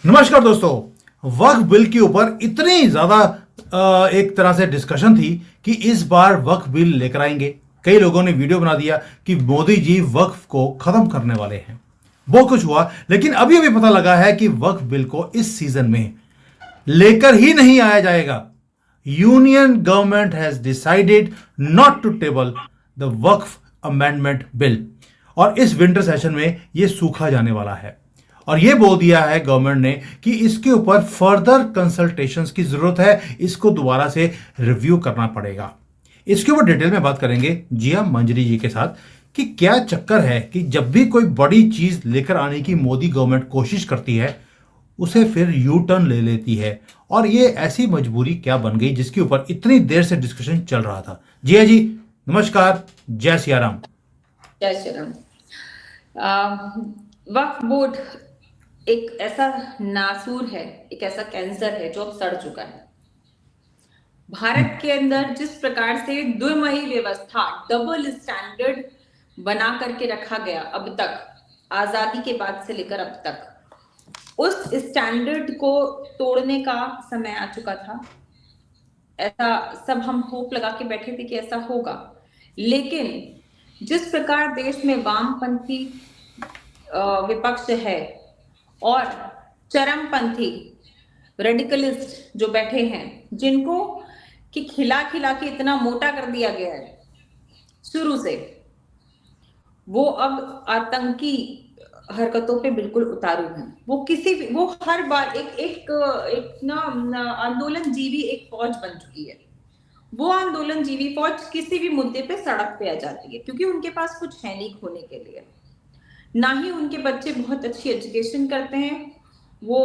नमस्कार दोस्तों। वक्फ बिल के ऊपर इतनी ज्यादा एक तरह से डिस्कशन थी कि इस बार वक्फ बिल लेकर आएंगे। कई लोगों ने वीडियो बना दिया कि मोदी जी वक्फ को खत्म करने वाले हैं। बहुत कुछ हुआ, लेकिन अभी अभी पता लगा है कि वक्फ बिल को इस सीजन में लेकर ही नहीं आया जाएगा। Union government has decided not to table the Waqf amendment bill, और इस विंटर सेशन में यह सूखा जाने वाला है। और यह बोल दिया है गवर्नमेंट ने कि इसके ऊपर फर्दर कंसल्टेशंस की जरूरत है, इसको दोबारा से रिव्यू करना पड़ेगा। इसके ऊपर डिटेल में बात करेंगे जिया मंजरी जी के साथ कि क्या चक्कर है कि जब भी कोई बड़ी चीज लेकर आने की मोदी गवर्नमेंट कोशिश करती है, उसे फिर यू टर्न ले लेती है। और ये ऐसी मजबूरी क्या बन गई जिसके ऊपर इतनी देर से डिस्कशन चल रहा था। जिया जी नमस्कार, जय सिया राम। जय श्री राम। वक्फ बोर्ड एक ऐसा नासूर है, एक ऐसा कैंसर है जो अब सड़ चुका है। भारत के अंदर जिस प्रकार से द्विमयी व्यवस्था, डबल स्टैंडर्ड बना करके रखा गया अब तक, आजादी के बाद से लेकर अब तक, उस स्टैंडर्ड को तोड़ने का समय आ चुका था। ऐसा सब हम होप लगा के बैठे थे कि ऐसा होगा, लेकिन जिस प्रकार देश में वामपंथी विपक्ष है और चरमपंथी रेडिकलिस्ट जो बैठे हैं, जिनको कि खिला खिला के इतना मोटा कर दिया गया है शुरू से, वो अब आतंकी हरकतों पे बिल्कुल उतारू हैं। वो हर बार एक ना आंदोलन जीवी एक फौज बन चुकी है। वो आंदोलन जीवी फौज किसी भी मुद्दे पे सड़क पे आ जाती है, क्योंकि उनके पास कुछ है नहीं खोने के लिए। ना ही उनके बच्चे बहुत अच्छी एजुकेशन करते हैं। वो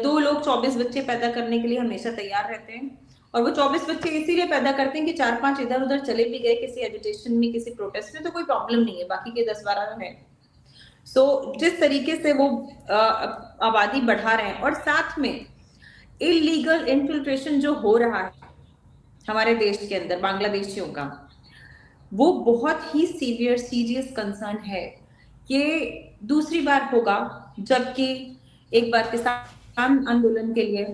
2 लोग 24 बच्चे पैदा करने के लिए हमेशा तैयार रहते हैं, और वो 24 बच्चे इसीलिए पैदा करते हैं कि 4-5 इधर उधर चले भी गए किसी एजुटेशन में, किसी प्रोटेस्ट में, तो कोई प्रॉब्लम नहीं है, बाकी के 10-12 है। सो जिस तरीके से वो आबादी बढ़ा रहे हैं, और साथ में इलीगल इन्फिल्ट्रेशन जो हो रहा है हमारे देश के अंदर बांग्लादेशियों का, वो बहुत ही सीरियस कंसर्न है। ये दूसरी बार होगा जबकि एक बार किसान आंदोलन के लिए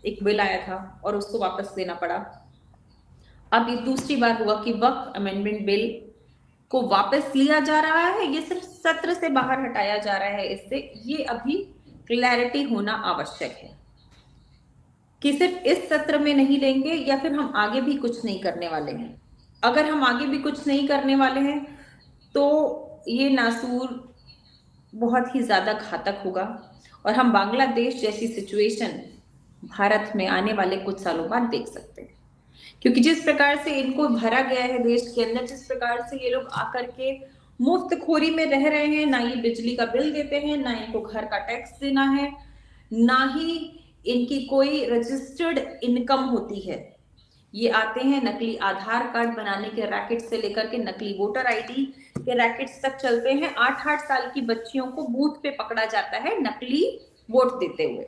एक बिल आया था और उसको वापस देना पड़ा। अब ये दूसरी बार हुआ कि वक्फ अमेंडमेंट बिल को वापस लिया जा रहा है, ये सिर्फ सत्र से बाहर हटाया जा रहा है। इससे ये अभी क्लैरिटी होना आवश्यक है कि सिर्फ इस सत्र में नहीं लेंगे या फिर हम आगे भी कुछ नहीं करने वाले हैं। अगर हम आगे भी कुछ नहीं करने वाले हैं तो ये नासूर बहुत ही ज्यादा घातक होगा, और हम बांग्लादेश जैसी सिचुएशन भारत में आने वाले कुछ सालों बाद देख सकते हैं। क्योंकि जिस प्रकार से इनको भरा गया है देश के अंदर, जिस प्रकार से ये लोग आकर के मुफ्त खोरी में रह रहे हैं, ना ये बिजली का बिल देते हैं, ना इनको घर का टैक्स देना है, ना ही इनकी कोई रजिस्टर्ड इनकम होती है। ये आते हैं नकली आधार कार्ड बनाने के रैकेट से लेकर के नकली वोटर आईडी के रैकेट्स तक चलते हैं। 8-8 साल की बच्चियों को बूथ पे पकड़ा जाता है नकली वोट देते हुए।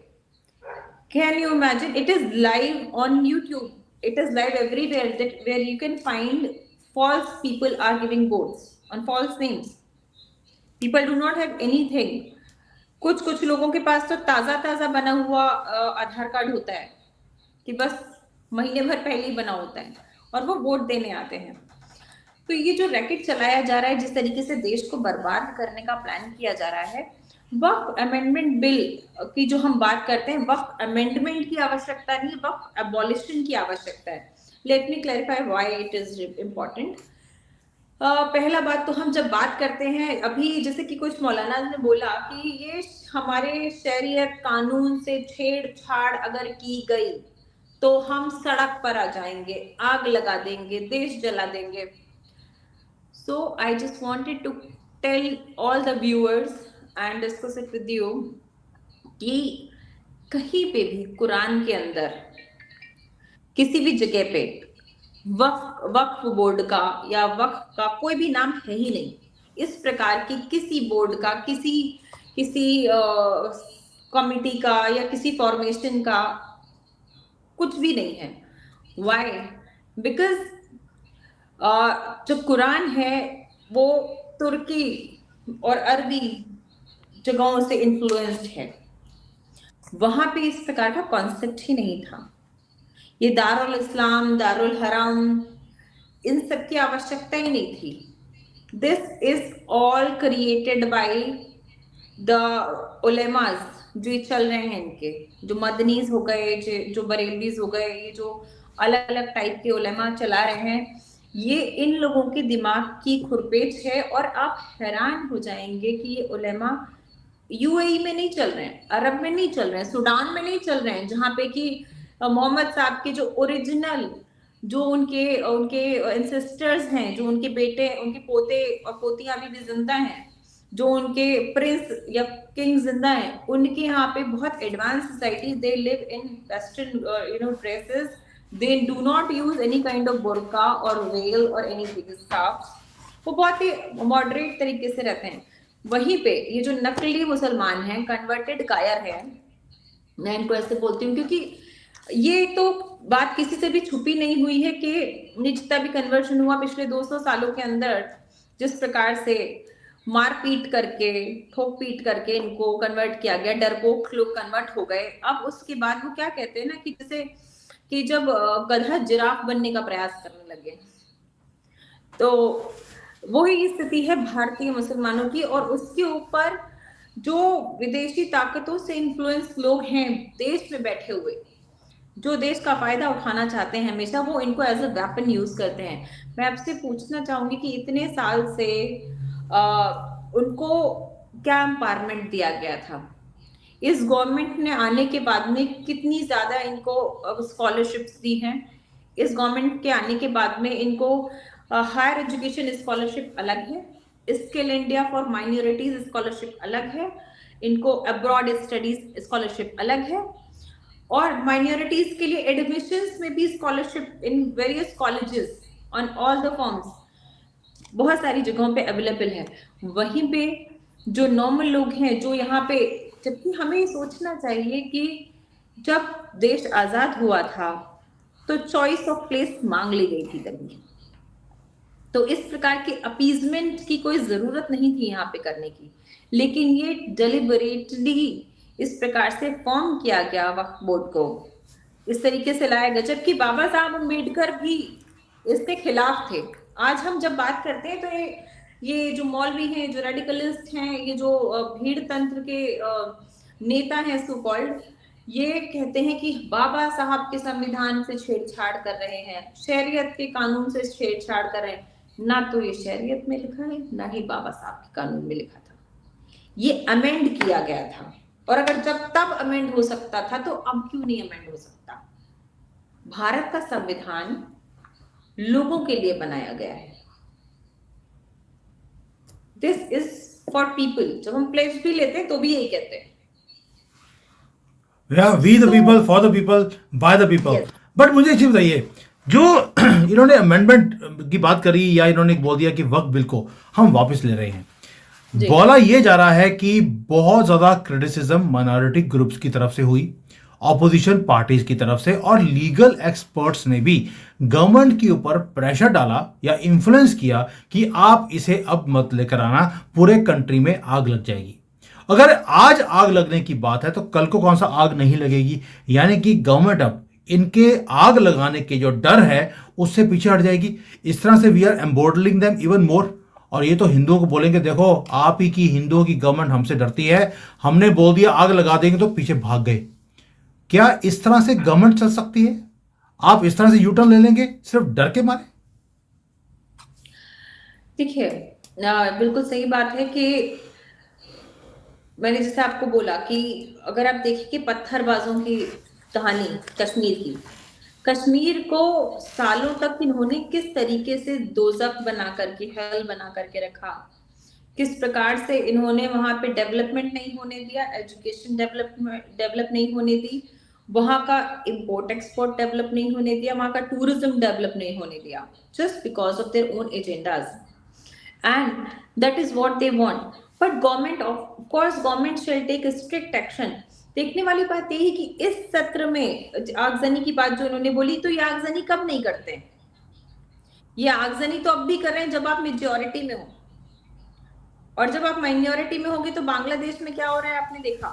Can you imagine? It is live on YouTube. It is live everywhere where you can find false people are giving votes on false names. People do not have anything. कुछ लोगों के पास तो ताजा बना हुआ आधार कार्ड होता है कि बस महीने भर पहले ही बना होता है, और वो वोट देने आते हैं। तो ये जो रैकेट चलाया जा रहा है, जिस तरीके से देश को बर्बाद करने का प्लान किया जा रहा है, वक्फ अमेंडमेंट बिल की जो हम बात करते हैं, वक्फ अमेंडमेंट की आवश्यकता नहीं, वक्फ अबॉलिशन की आवश्यकता है। Let me clarify why it is important. पहला बात तो हम जब बात करते हैं, अभी जैसे कि कुछ मौलाना ने बोला कि ये हमारे शरीयत कानून से छेड़छाड़ अगर की गई तो हम सड़क पर आ जाएंगे, आग लगा देंगे, देश जला देंगे। So I just wanted to tell all the viewers and discuss it with you कि कहीं पे भी कुरान के अंदर किसी भी जगह पे वक्फ बोर्ड का या वक्फ का कोई भी नाम है ही नहीं। इस प्रकार की किसी बोर्ड का, किसी कमिटी का या किसी फॉर्मेशन का कुछ भी नहीं है। वाई? बिकॉज जो कुरान है वो तुर्की और अरबी जगहों से इन्फ्लुएंस्ड है। वहां पे इस प्रकार का कॉन्सेप्ट ही नहीं था। ये दारुल इस्लाम, दारुल हराम, इन सब की आवश्यकता ही नहीं थी। This is all created by the उलेमाज जो ये चल रहे हैं, इनके जो मदनीज हो गए, जो बरेलवीज हो गए, ये जो अलग अलग टाइप के उलेमा चला रहे हैं, ये इन लोगों के दिमाग की खुरपेच है। और आप हैरान हो जाएंगे कि ये उलेमा यूएई में नहीं चल रहे हैं, अरब में नहीं चल रहे हैं, सूडान में नहीं चल रहे हैं, जहां पे कि मोहम्मद साहब के जो ओरिजिनल, जो उनके उनके एंसेस्टर्स हैं, जो उनके बेटे, उनके पोते और पोतियां अभी भी जिंदा हैं, जो उनके प्रिंस या किंग जिंदा हैं, उनके यहाँ पे बहुत advance society, they live in western dresses, they do not use any kind of बुर्का और वेल और एनीथिंग स्कार्फ, वो बहुत ही मॉडरेट तरीके से रहते हैं। वहीं पे ये जो नकली मुसलमान हैं, कन्वर्टेड कायर हैं, मैं इनको ऐसे बोलती हूँ क्योंकि ये तो बात किसी से भी छुपी नहीं हुई है कि जितना भी कन्वर्शन हुआ पिछले 200 सालों के अंदर, जिस प्रकार से मार पीट करके, ठोक पीट करके इनको कन्वर्ट किया गया, डरपोक लोग कन्वर्ट हो गए। अब उसके बाद वो क्या कहते हैं ना कि जैसे कि जब गधा जिराफ बनने का प्रयास करने लगे, तो वही स्थिति है भारतीय मुसलमानों की। और उसके ऊपर जो विदेशी ताकतों से इन्फ्लुएंस लोग हैं देश में बैठे हुए, जो देश का फायदा उठाना चाहते हैं, हमेशा वो इनको एज अ वेपन यूज करते हैं। मैं आपसे पूछना चाहूंगी कि इतने साल से उनको क्या एम्पावरमेंट दिया गया था? इस गवर्नमेंट ने आने के बाद में कितनी ज्यादा इनको स्कॉलरशिप्स दी हैं? इस गवर्नमेंट के आने के बाद में इनको हायर एजुकेशन स्कॉलरशिप अलग है, skill India for minorities scholarship अलग है, इनको अब्रॉड स्टडीज स्कॉलरशिप अलग है, और माइनॉरिटीज के लिए एडमिशंस में भी scholarship in various colleges on all the forms बहुत सारी जगहों पे अवेलेबल है। वहीं पे जो नॉर्मल लोग हैं जो यहाँ पे, जबकि हमें ये सोचना चाहिए कि जब देश आजाद हुआ था तो चॉइस ऑफ प्लेस मांग ली गई थी तभी, तो इस प्रकार की अपीजमेंट की कोई जरूरत नहीं थी यहाँ पे करने की। लेकिन ये डेलिबरेटली इस प्रकार से फॉर्म किया गया वक्फ बोर्ड को, इस तरीके से लाया गया, जबकि बाबा साहब अम्बेडकर भी इसके खिलाफ थे। आज हम जब बात करते हैं तो ये जो मौलवी हैं, जो रेडिकलिस्ट हैं, ये जो भीड़ तंत्र के नेता हैं सो कॉल्ड, ये कहते हैं कि बाबा साहब के संविधान से छेड़छाड़ कर रहे हैं, शरीयत के कानून से छेड़छाड़ कर रहे हैं। ना तो ये शरीयत में लिखा है, ना ही बाबा साहब के कानून में लिखा था, ये अमेंड किया गया था। और अगर जब तब अमेंड हो सकता था तो अब क्यों नहीं अमेंड हो सकता? भारत का संविधान लोगों के लिए बनाया गया है, दिस इज फॉर पीपल। जब हम प्लेज भी लेते हैं तो भी यही कहते हैं, वी द तो people, for the people, by the people. Yes. But मुझे एक चीज बताइए, जो इन्होंने अमेंडमेंट की बात करी या इन्होंने बोल दिया कि वक्फ बिल को हम वापस ले रहे हैं, जी बोला ये जा रहा है कि बहुत ज्यादा क्रिटिसिज्म माइनॉरिटी ग्रुप्स की तरफ से हुई, ऑपोजिशन पार्टीज की तरफ से, और लीगल एक्सपर्ट्स ने भी गवर्नमेंट के ऊपर प्रेशर डाला या इन्फ्लुएंस किया कि आप इसे अब मत लेकर आना, पूरे कंट्री में आग लग जाएगी। अगर आज आग लगने की बात है तो कल को कौन सा आग नहीं लगेगी? यानी कि गवर्नमेंट अब इनके आग लगाने के जो डर है उससे पीछे हट जाएगी। इस तरह से we are emboldening them even more. और ये तो हिंदुओं को बोलेंगे, देखो आप ही की हिंदुओं की गवर्नमेंट हमसे डरती है, हमने बोल दिया आग लगा देंगे तो पीछे भाग गए। क्या इस तरह से गवर्नमेंट चल सकती है? आप इस तरह से यू टर्न ले लेंगे सिर्फ डर के मारे? देखिए, बिल्कुल सही बात है कि मैंने जैसे आपको बोला कि अगर आप देखिए कि पत्थरबाजों की कहानी कश्मीर की, कश्मीर को सालों तक इन्होंने किस तरीके से दोजख बना करके, हेल बना करके रखा, किस प्रकार से इन्होंने वहां पे डेवलपमेंट नहीं होने दिया, एजुकेशन डेवलप नहीं होने दी, वहां का इंपोर्ट एक्सपोर्ट डेवलप नहीं होने दिया, वहां का टूरिज्म डेवलप नहीं होने दिया, just because of their own agendas, and that is what they want. But government, of course government shall take strict action. देखने वाली बात यही कि इस सत्र में आगजनी की बात जो उन्होंने बोली, तो ये आगजनी कब नहीं करते हैं? ये आगजनी तो अब भी कर रहे हैं जब आप मेजोरिटी में हो, और जब आप माइनॉरिटी में होंगे तो बांग्लादेश में क्या हो रहा है आपने देखा,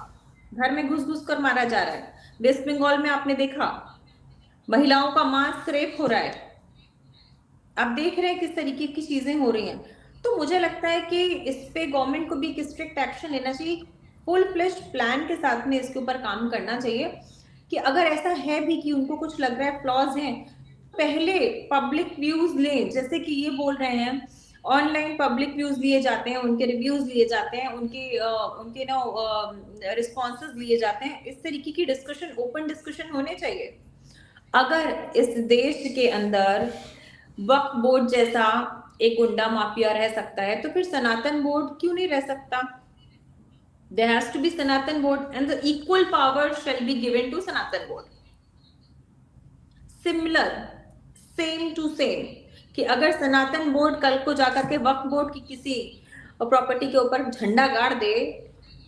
घर में घुस घुस कर मारा जा रहा है। वेस्ट बंगाल में आपने देखा, महिलाओं का मास रेप हो रहा है। आप देख रहे हैं किस तरीके की चीजें हो रही हैं। तो मुझे लगता है कि इस पे गवर्नमेंट को भी एक स्ट्रिक्ट एक्शन लेना चाहिए, फुल फ्लेश्ड प्लान के साथ में इसके ऊपर काम करना चाहिए कि अगर ऐसा है भी कि उनको कुछ लग रहा है फ्लॉज हैं, पहले पब्लिक व्यूज लें। जैसे कि ये बोल रहे हैं ऑनलाइन पब्लिक व्यूज लिए जाते हैं, उनके रिव्यूज लिए जाते हैं, उनके ना रिस्पॉन्सेज लिए जाते हैं। इस तरीके की डिस्कशन, ओपन डिस्कशन होने चाहिए। अगर इस देश के अंदर वक्फ बोर्ड जैसा एक गुंडा माफिया रह सकता है, तो फिर सनातन बोर्ड क्यों नहीं रह सकता? There has to be Sanatan board and the equal power shall be given to Sanatan board. Similar, same to same, कि अगर सनातन बोर्ड कल को जाकर के वक्फ बोर्ड की किसी प्रॉपर्टी के ऊपर झंडा गाड़ दे,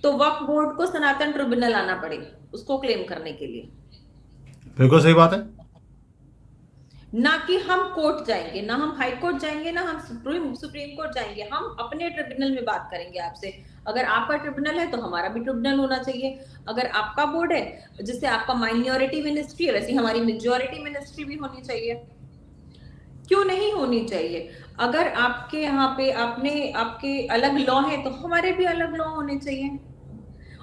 तो वक्फ बोर्ड को सनातन ट्रिब्यूनल आना पड़े उसको क्लेम करने के लिए। बिल्कुल सही बात है। ना कि हम कोर्ट जाएंगे, ना हम हाई कोर्ट जाएंगे, ना हम सुप्रीम कोर्ट जाएंगे। हम अपने ट्रिब्यूनल में बात करेंगे आपसे। अगर आपका ट्रिब्यूनल है तो हमारा भी ट्रिब्यूनल होना चाहिए। अगर आपका बोर्ड है, जिससे आपका माइनॉरिटी मिनिस्ट्री है, वैसे हमारी मेजॉरिटी मिनिस्ट्री भी होनी चाहिए। क्यों नहीं होनी चाहिए? अगर आपके यहाँ पे आपके अलग लॉ है, तो हमारे भी अलग लॉ होने चाहिए।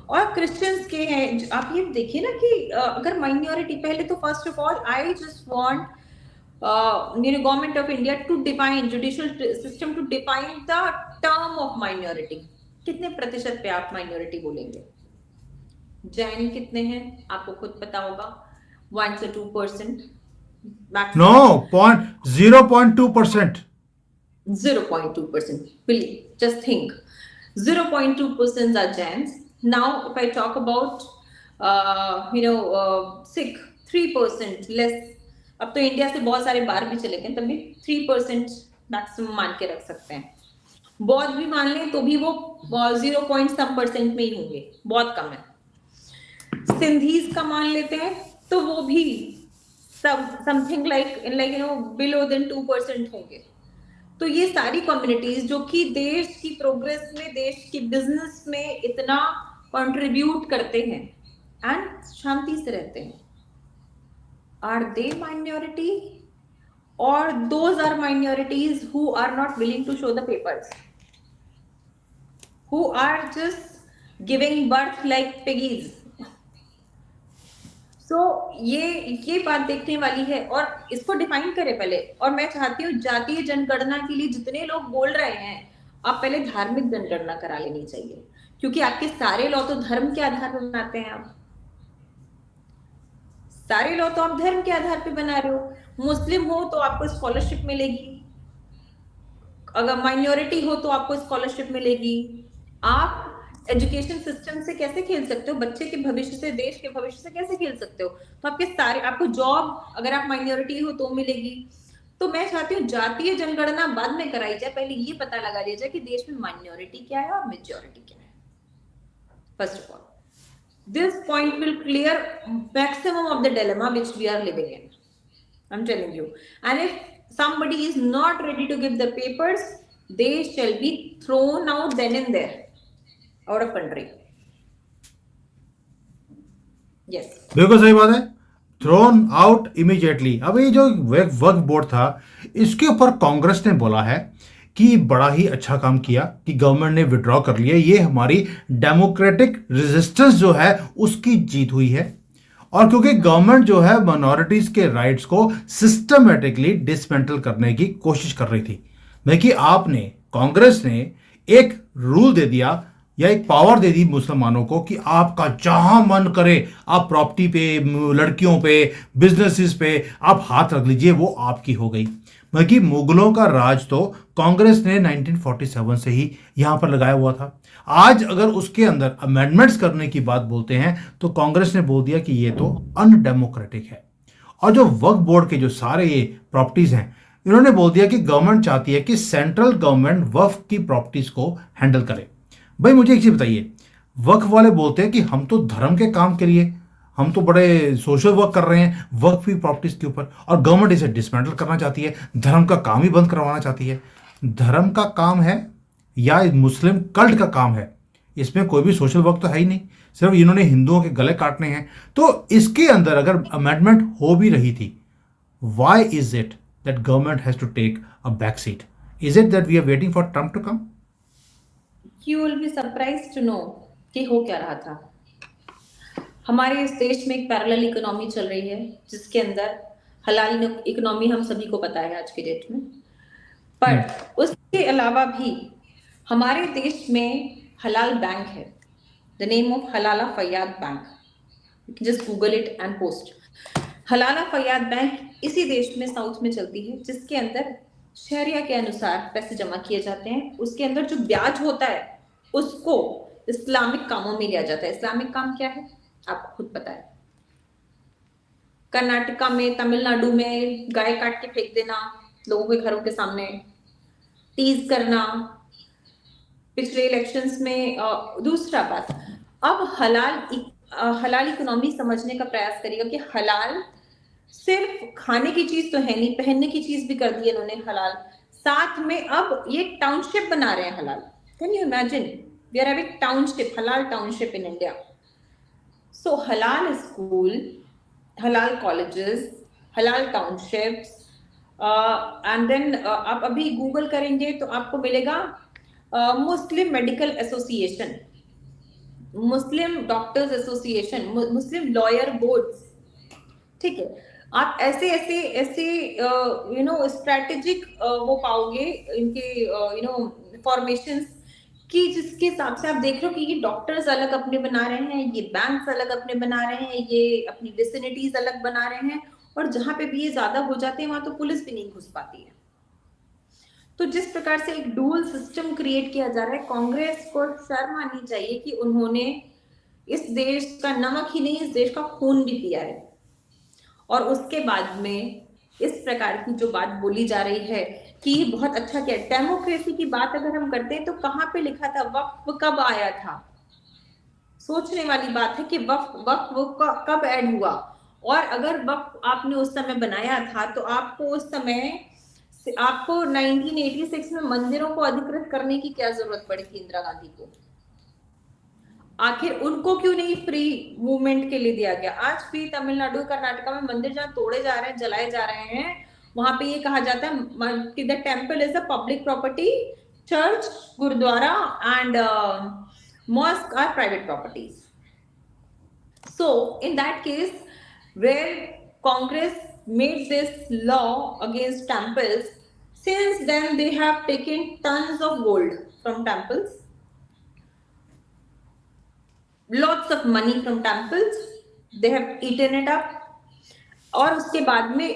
और क्रिश्चियंस के हैं, आप ये देखिए ना कि अगर माइनॉरिटी, पहले तो first of all I just want government of India to define, judicial system to define the term of minority। कितने प्रतिशत पे आप माइनॉरिटी बोलेंगे? जैन कितने हैं आपको खुद पता होगा, 1 से 2%। No, 0.2%। 0.2%, believe, just think, 0.2% are Jains। Now if I talk about Sikh, 3% less। अब तो इंडिया से बहुत सारे बाहर भी चले गए, तब भी 3% मैक्सिमम मान के रख सकते हैं। बौद्ध भी मान लें तो भी वो 0.some% में ही होंगे, बहुत कम है। सिंधीज का मान लेते हैं तो वो भी समथिंग लाइक बिलो देन 2% होंगे। तो ये सारी कम्युनिटीज जो कि देश की प्रोग्रेस में, देश की बिजनेस में इतना कंट्रीब्यूट करते हैं एंड शांति से रहते हैं, are they minority or those are minorities who are not willing to show the papers, who are just giving birth like piggies? So ये बात देखने वाली है और इसको डिफाइन करें पहले। और मैं चाहती हूँ जातीय जनगणना के लिए जितने लोग बोल रहे हैं, आप पहले धार्मिक जनगणना करा लेनी चाहिए, क्योंकि आपके सारे लॉ तो धर्म के आधार पर बनाते हैं। आप सारे लॉ तो आप धर्म के आधार पे बना रहे हो। मुस्लिम हो तो आपको स्कॉलरशिप मिलेगी, अगर माइनॉरिटी हो तो आपको स्कॉलरशिप मिलेगी। आप एजुकेशन सिस्टम से कैसे खेल सकते हो? बच्चे के भविष्य से, देश के भविष्य से कैसे खेल सकते हो? तो आपको जॉब अगर आप माइनॉरिटी हो तो मिलेगी। तो मैं चाहती हूँ जातीय जनगणना बाद में कराई जाए, पहले ये पता लगा दिया जाए कि देश में माइनॉरिटी क्या है और मेजॉरिटी क्या है। First of all, this point will clear maximum of the dilemma which we are living in, I'm telling you। and if somebody is not ready to give the papers, they shall be thrown out then and there, out of country। yes, बिल्कुल सही बात है, thrown out immediately. अब ये जो वक्फ board था, इसके ऊपर कांग्रेस ने बोला है कि बड़ा ही अच्छा काम किया कि गवर्नमेंट ने विड्रॉ कर लिया, ये हमारी डेमोक्रेटिक रेजिस्टेंस जो है उसकी जीत हुई है। और क्योंकि गवर्नमेंट जो है माइनॉरिटीज के राइट्स को सिस्टमेटिकली डिसमेंटल करने की कोशिश कर रही थी, मैं कि आपने, कांग्रेस ने एक रूल दे दिया या एक पावर दे दी मुसलमानों को कि आपका जहां मन करे आप प्रॉपर्टी पे, लड़कियों पे, बिजनेसेस पे आप हाथ रख लीजिए, वो आपकी हो गई। बल्कि मुगलों का राज तो कांग्रेस ने 1947 से ही यहां पर लगाया हुआ था। आज अगर उसके अंदर अमेंडमेंट्स करने की बात बोलते हैं तो कांग्रेस ने बोल दिया कि ये तो अनडेमोक्रेटिक है। और जो वक्फ बोर्ड के जो सारे ये प्रॉपर्टीज हैं, इन्होंने बोल दिया कि गवर्नमेंट चाहती है कि सेंट्रल गवर्नमेंट वक्फ की प्रॉपर्टीज को हैंडल करे। भाई मुझे एक चीज बताइए, वक्फ वाले बोलते हैं कि हम तो धर्म के काम के लिए, हम तो बड़े सोशल वर्क कर रहे हैं वक्फ की प्रॉपर्टीज के ऊपर, और गवर्नमेंट इसे डिसमेंटल करना चाहती है, धर्म का काम ही बंद करवाना चाहती है। धर्म का काम है या मुस्लिम कल्ट का काम है, इसमें कोई भी सोशल वर्क तो है ही नहीं। सिर्फ इन्होंने हिंदुओं के गले काटने हैं। तो इसके अंदर अगर अमेंडमेंट हो भी रही थी, why is it that government has to take a back seat? Is it that we are waiting for Trump to come? You will be surprise to know कि हो क्या रहा था। हमारे इस देश में एक पैरेलल इकोनॉमी चल रही है जिसके अंदर हलाल इकोनॉमी हम सभी को पता है आज की डेट में, पर उसके अलावा भी हमारे देश में हलाल बैंक है, the name of Halala Faiyad bank. Just Google it and post. Halala Faiyad bank इसी देश में साउथ में चलती है जिसके अंदर शरिया के अनुसार पैसे जमा किए जाते हैं। उसके अंदर जो ब्याज होता है उसको इस्लामिक कामों में लिया जाता है। इस्लामिक काम क्या है आपको खुद पता है। कर्नाटका में, तमिलनाडु में गाय काट के फेंक देना लोगों के घरों के सामने, टीज करना, पिछले इलेक्शंस में। दूसरा बात, अब हलाल इकोनॉमी समझने का प्रयास करिएगा कि हलाल सिर्फ खाने की चीज तो है नहीं, पहनने की चीज भी कर दी इन्होंने हलाल। साथ में अब ये टाउनशिप बना रहे हैं हलाल। Can you imagine, we are having township, halal township in India. So halal school, हलाल कॉलेजेस, हलाल टाउनशिप्स, एंड देन आप अभी गूगल करेंगे तो आपको मिलेगा मुस्लिम मेडिकल एसोसिएशन, मुस्लिम डॉक्टर्स एसोसिएशन, मुस्लिम लॉयर बोर्ड्स। ठीक है, आप ऐसे ऐसे ऐसे स्ट्रैटेजिक वो पाओगे इनके फॉर्मेशंस कि जिसके हिसाब से आप देख रहे हो कि ये डॉक्टर्स अलग अपने बना रहे हैं, ये बैंक्स अलग अपने बना रहे हैं, ये अपनी विसिनिटीज अलग बना रहे हैं, और जहां पे भी ये ज्यादा हो जाते हैं वहां तो पुलिस भी नहीं घुस पाती है। तो जिस प्रकार से एक डुअल सिस्टम क्रिएट किया जा रहा है, कांग्रेस को शर्म आनी चाहिए कि उन्होंने इस देश का नमक ही नहीं, इस देश का खून भी पिया है। और उसके बाद में इस प्रकार की जो बात बोली जा रही है कि बहुत अच्छा क्या, डेमोक्रेसी की बात अगर हम करते हैं तो कहां पे लिखा था, वक्फ कब आया था? सोचने वाली बात है कि वक्फ कब ऐड हुआ। और अगर वक्फ आपने उस समय बनाया था तो आपको उस समय, आपको 1986 में मंदिरों को अधिकृत करने की क्या जरूरत पड़ी थी इंदिरा गांधी को? आखिर उनको क्यों नहीं फ्री मूवमेंट के लिए दिया गया? आज भी तमिलनाडु, कर्नाटका में मंदिर जहां तोड़े जा रहे हैं, जलाए जा रहे हैं, वहां पे ये कहा जाता है कि the temple is a public property, church, gurdwara and mosque are private properties. So in that case where Congress made this law against temples, since then they have taken tons of gold from temples, lots of money from temples, they have eaten it up। और उसके बाद में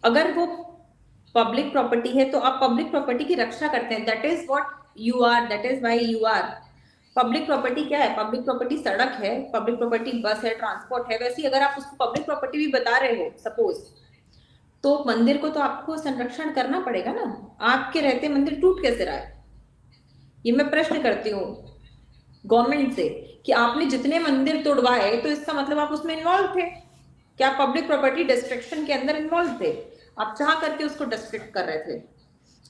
अगर वो public property है तो आप public property की रक्षा करते हैं। That is what you are, that is why you are. Public property क्या है? पब्लिक प्रॉपर्टी सड़क है, पब्लिक प्रॉपर्टी बस है, ट्रांसपोर्ट है। वैसे ही अगर आप उसको पब्लिक प्रॉपर्टी भी बता रहे हो सपोज, तो मंदिर को तो आपको संरक्षण करना पड़ेगा ना। आपके रहते मंदिर टूट कैसे रहा है? ये मैं प्रश्न करती हूँ गवर्नमेंट से कि आपने जितने मंदिर तोड़वाए तो इसका मतलब आप उसमें इन्वॉल्व थे क्या? पब्लिक प्रॉपर्टी डिस्ट्रक्शन के अंदर इन्वॉल्व थे? आप चाह करके उसको डिस्ट्रक्ट कर रहे थे,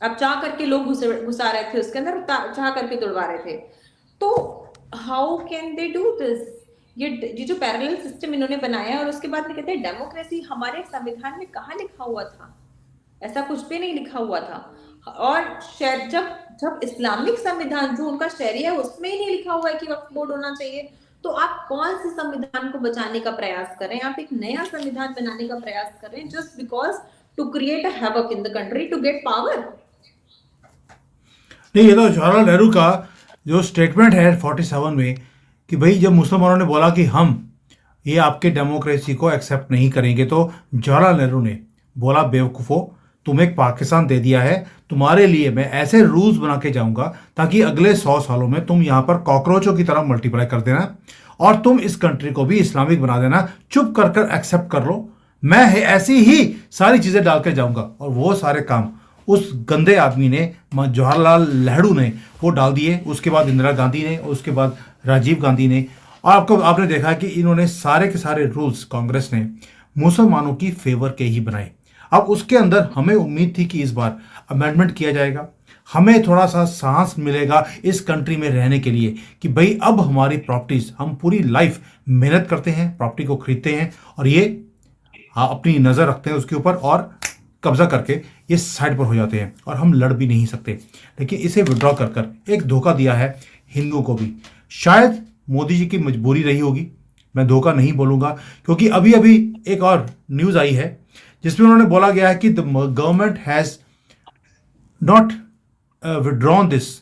आप चाह करके लोग घुसा रहे थे उसके अंदर, चाह करके तोड़वा रहे थे। तो how can they do this? ये जो पैरेलल सिस्टम इन्होंने बनाया और उसके बाद में कहते हैं डेमोक्रेसी। हमारे संविधान में कहाँ लिखा हुआ था? ऐसा कुछ भी नहीं लिखा हुआ था। और जब इस्लामिक संविधान जो उनका शरिया है उसमें ही नहीं लिखा हुआ है कि वक्फ बोर्ड होना चाहिए, तो आप कौन से संविधान को बचाने का प्रयास कर रहे हैं? आप एक नया संविधान बनाने का प्रयास कर रहे हैं just because to create a havoc in the country to get power. नहीं, ये तो जवाहरलाल नेहरू का जो स्टेटमेंट है 47 में कि भाई जब मुसलमानों ने बोला कि हम ये आपके डेमोक्रेसी को एक्सेप्ट नहीं करेंगे, तो जवाहरलाल नेहरू ने बोला बेवकूफ़ो, तुम्हें एक पाकिस्तान दे दिया है, तुम्हारे लिए मैं ऐसे रूल्स बना के जाऊंगा ताकि अगले 100 सालों में तुम यहाँ पर कॉकरोचों की तरह मल्टीप्लाई कर देना और तुम इस कंट्री को भी इस्लामिक बना देना, चुप कर कर एक्सेप्ट कर लो, मैं ऐसी ही सारी चीज़ें डाल के जाऊंगा। और वो सारे काम उस गंदे आदमी ने, जवाहरलाल नेहरू ने, वो डाल दिए। उसके बाद इंदिरा गांधी ने, उसके बाद राजीव गांधी ने। और आपने देखा कि इन्होंने सारे के सारे रूल्स कांग्रेस ने मुसलमानों की फेवर के ही बनाए। अब उसके अंदर हमें उम्मीद थी कि इस बार अमेंडमेंट किया जाएगा, हमें थोड़ा सा सांस मिलेगा इस कंट्री में रहने के लिए कि भाई अब हमारी प्रॉपर्टीज, हम पूरी लाइफ मेहनत करते हैं, प्रॉपर्टी को खरीदते हैं और ये हाँ अपनी नज़र रखते हैं उसके ऊपर और कब्जा करके ये साइड पर हो जाते हैं और हम लड़ भी नहीं सकते। लेकिन इसे विड्रॉ कर कर एक धोखा दिया है हिंदुओं को भी। शायद मोदी जी की मजबूरी रही होगी, मैं धोखा नहीं बोलूँगा, क्योंकि अभी अभी एक और न्यूज़ आई है जिसमें उन्होंने बोला गया है कि the government has not withdrawn this,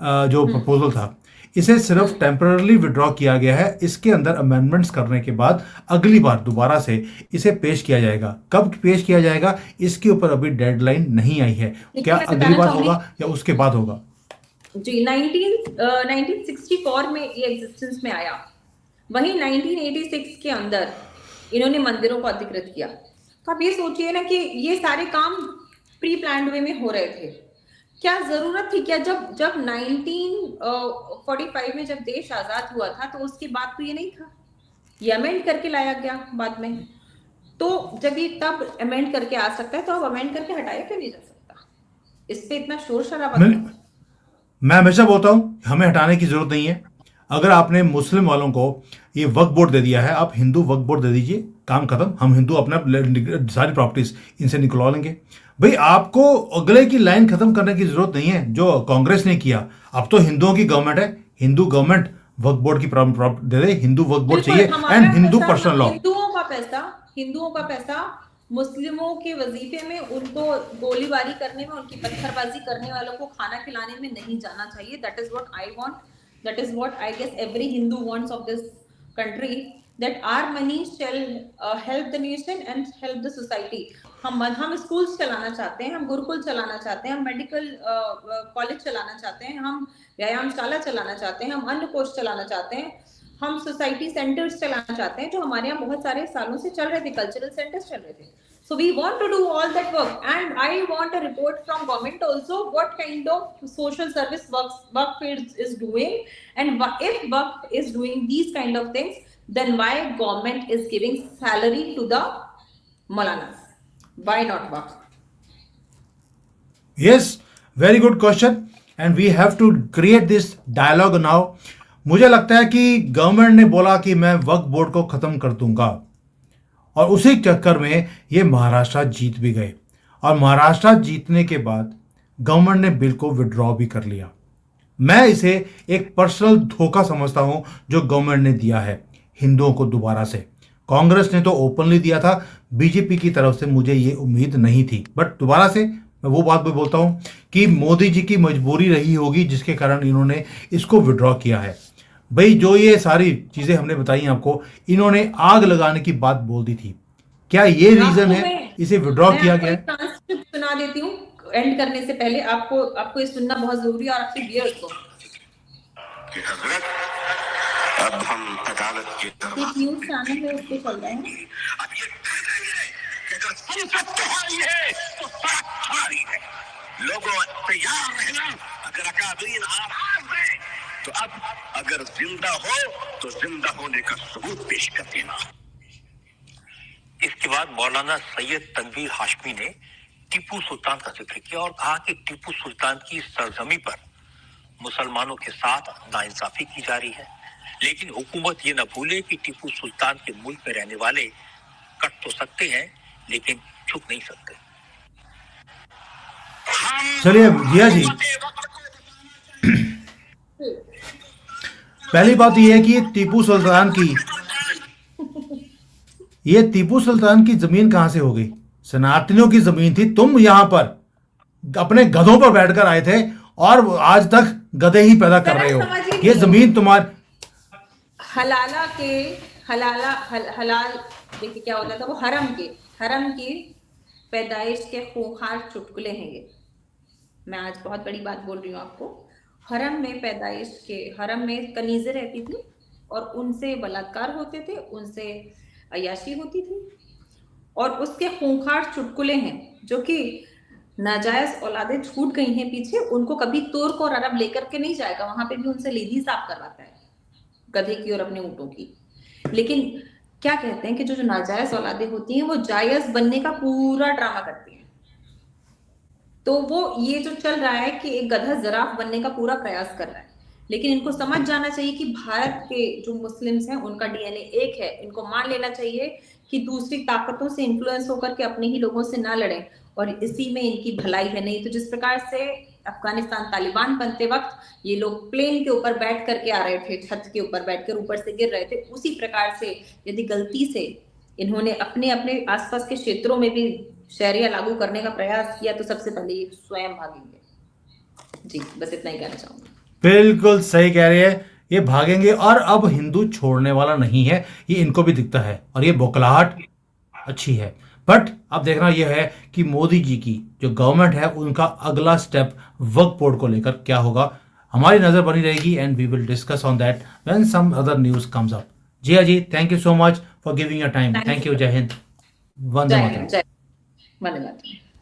जो प्रपोजल था इसे सिर्फ टेम्पररली विड्रॉ किया गया है। इसके अंदर अमेंडमेंट्स करने के बाद अगली बार दोबारा से इसे पेश किया जाएगा। कब पेश किया जाएगा इसके ऊपर अभी डेडलाइन नहीं आई है। क्या मैं अगली बताना बार चाहूंगी होगा या उसके बाद होगा? जी 1964 में ये एग्जिस्टेंस में आया, वहीं 1986 के अंदर इन्होंने मंदिरों को अधिकृत किया। तो आप ये सोचिए ना कि ये सारे काम प्री प्लान्ड वे में हो रहे थे। क्या जरूरत थी क्या? जब जब 1945 में जब देश आजाद हुआ था तो उसके बाद तो ये नहीं था, ये अमेंड करके लाया गया बाद में। तो जब ये तब अमेंड करके आ सकता है तो अब अमेंड करके हटाया क्यों नहीं जा सकता? इस पे इतना शोर शराबा मैं क्यों? मैं हमेशा बोलता हूं हमें हटाने की जरूरत नहीं है। अगर आपने मुस्लिम वालों को ये वक्फ बोर्ड दे दिया है, आप हिंदू वक्फ बोर्ड दे दीजिए, काम खत्म। हम हिंदू अपना सारी प्रॉपर्टीज इनसे निकलवा लेंगे। भाई आपको अगले की लाइन खत्म करने की जरूरत नहीं है जो कांग्रेस ने किया। अब तो हिंदुओं की गवर्नमेंट है, हिंदू गवर्नमेंट वक्फ बोर्ड की दे दे, हिंदू वक्फ बोर्ड बिल्कुल, चाहिए हमारा एंड हिंदू पैसा, पर्सनल लॉ। हिंदुओं का पैसा मुस्लिमों के वजीफे में, उनको गोलीबारी करने में, उनकी पत्थरबाजी करने वालों को खाना खिलाने में नहीं जाना चाहिए। That is what I want, that is what I guess every Hindu wants of this country, that our money shall help the nation and help the society. हम स्कूल्स चलाना चाहते हैं, हम गुरुकुल चलाना चाहते हैं, हम मेडिकल कॉलेज चलाना चाहते हैं, हम व्यायामशाला चलाना चाहते हैं, हम अन्न कोष चलाना चाहते हैं, हम सोसाइटी सेंटर्स चलाना चाहते हैं जो हमारे यहाँ बहुत सारे सालों से चल रहे थे, कल्चरल सेंटर्स चल रहे थे। So we want to do all that work, and I want a report from government also what kind of social service work is doing, and if work is doing these kind of things, then why government is giving salary to the Maulanas? Why not work? Yes, very good question and we have to create this dialogue now. मुझे लगता है कि government ने बोला कि मैं वक्फ board को खत्म कर दूंगा और उसी चक्कर में ये महाराष्ट्र जीत भी गए और महाराष्ट्र जीतने के बाद गवर्नमेंट ने बिल को विड्रॉ भी कर लिया। मैं इसे एक पर्सनल धोखा समझता हूं जो गवर्नमेंट ने दिया है हिंदुओं को दोबारा से। कांग्रेस ने तो ओपनली दिया था, बीजेपी की तरफ से मुझे ये उम्मीद नहीं थी, बट दोबारा से मैं वो बात भी बोलता हूं कि मोदी जी की मजबूरी रही होगी जिसके कारण इन्होंने इसको विड्रॉ किया है। भाई जो ये सारी चीजें हमने बताई आपको, इन्होंने आग लगाने की बात बोल दी थी, क्या ये रीजन है इसे विड्रॉ किया गया है? ट्रांसक्रिप्ट सुना देती हूँ एंड करने से पहले। आपको ये सुनना बहुत जरूरी है और आपके व्यूअर्स को। अब हम अदालत के एक न्यूज चैनल है, उसको चल रहा है। अब ये तय नहीं है कि अगर संसद तुम्हारी है तो सड़क हमारी है। लोगों तैयार रहना, अगर अकादमीन आवाज है तो अब अगर जिंदा हो तो जिंदा होने का सबूत पेश कर देना। इसके बाद मौलाना सैयद तनवीर हाशमी ने टीपू सुल्तान का जिक्र किया और कहा कि टीपू सुल्तान की सरजमी पर मुसलमानों के साथ नाइंसाफी की जा रही है, लेकिन हुकूमत ये न भूले कि टीपू सुल्तान के मुल्क में रहने वाले कट तो सकते हैं लेकिन छुप नहीं सकते। चलिए जिया जी, पहली बात यह है कि ये टीपू सुल्तान की जमीन कहां से हो गई? सनातनियों की जमीन थी। तुम यहां पर अपने गधों पर बैठकर आए थे और आज तक गधे ही पैदा कर रहे हो। ये जमीन तुम्हारी। हलाल देखिए क्या होता था, वो हरम की पैदाइश के खूंखार चुटकुले हैं ये। मैं आज बहुत बड़ी बात बोल रही हूँ आपको। हरम में कनीज़ें रहती थी और उनसे बलात्कार होते थे, उनसे अयाशी होती थी, और उसके खूंखार चुटकुले हैं जो कि नाजायज औलादें छूट गई हैं पीछे, उनको कभी तुर्क और अरब लेकर के नहीं जाएगा, वहां पे भी उनसे लेदी साफ करवाता है, गधे की और अपने ऊँटों की। लेकिन क्या कहते हैं कि जो नाजायज औलादें होती हैं वो जायज बनने का पूरा ड्रामा करती हैं। तो वो ये जो चल रहा है कि एक गधा जराफ बनने का पूरा प्रयास कर रहा है, लेकिन इनको समझ जाना चाहिए कि भारत के जो मुस्लिम्स हैं उनका डीएनए एक है। इनको मान लेना चाहिए कि दूसरी ताकतों से इन्फ्लुएंस होकर के अपने ही लोगों से ना लड़ें, और इसी में इनकी भलाई है। नहीं तो जिस प्रकार से अफगानिस्तान तालिबान बनते वक्त ये लोग प्लेन के ऊपर बैठ करके आ रहे थे, छत के ऊपर बैठकर ऊपर से गिर रहे थे, उसी प्रकार से यदि गलती से इन्होंने अपने अपने आसपास के क्षेत्रों में भी शरिया लागू करने का प्रयास किया तो सबसे पहले ये स्वयं भागेंगे। जी, बस इतना ही कहना चाहूंगी। बिल्कुल सही कह रही है, ये भागेंगे और अब हिंदू छोड़ने वाला नहीं है, ये इनको भी दिखता है और ये बौखलाहट अच्छी है। बट अब देखना यह है कि मोदी जी की जो गवर्नमेंट है उनका अगला स्टेप वक्फ बोर्ड को लेकर क्या होगा। हमारी नजर बनी रहेगी and we will discuss on that when some other news comes up. जी जी, thank you so much for giving your time. Thank you. जय हिंद, वंदे जय मातरम। हिंद, जय, वंदे मातरम।